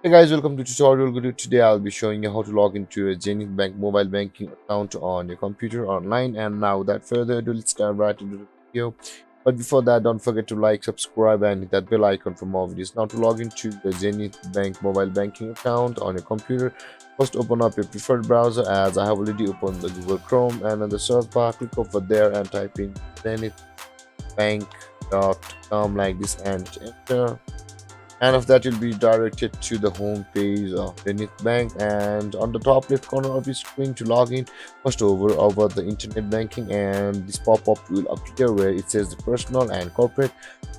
Hey guys, welcome to tutorial video. Today I'll be showing you how to log into a Zenith Bank mobile banking account on your computer online. And now without further ado, let's dive right into the video. But before that, don't forget to like, subscribe and hit that bell icon for more videos. Now to log into the Zenith Bank mobile banking account on your computer, first open up your preferred browser. As I have already opened the Google Chrome, and on the search bar click over there and type in zenithbank.com like this and enter, and of that you'll be directed to the home page of Zenith Bank. And on the top left corner of your screen, to log in, first over the internet banking, and this pop-up will appear where it says the personal and corporate.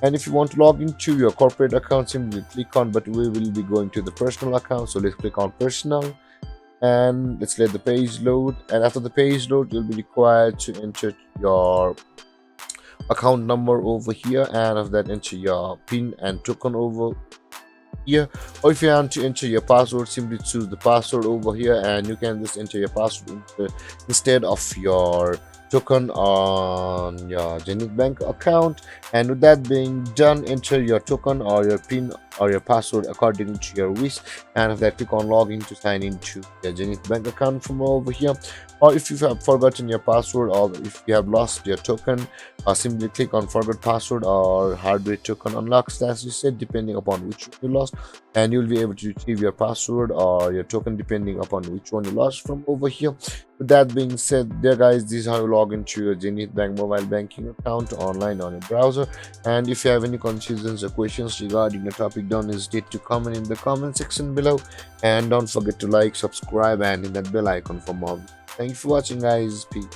And if you want to log into your corporate account, simply click on, but we will be going to the personal account, so let's click on personal and let's let the page load. And after the page load, you'll be required to enter your account number over here, and of that enter your pin and token over here. Or if you want to enter your password, simply choose the password over here, and you can just enter your password instead of your token on your Zenith Bank account. And with that being done, enter your token or your pin or your password according to your wish, and if that click on login to sign into your Zenith Bank account from over here. Or if you have forgotten your password, or if you have lost your token, simply click on forgot password or hardware token unlocks, as you said, depending upon which one you lost, and you'll be able to retrieve your password or your token depending upon which one you lost from over here. With that being said, there guys, this is how you log into your Zenith Bank mobile banking account online on your browser. And if you have any confusions or questions regarding the topic, don't hesitate to comment in the comment section below, and don't forget to like, subscribe and hit that bell icon for more. Thank you for watching guys. Peace.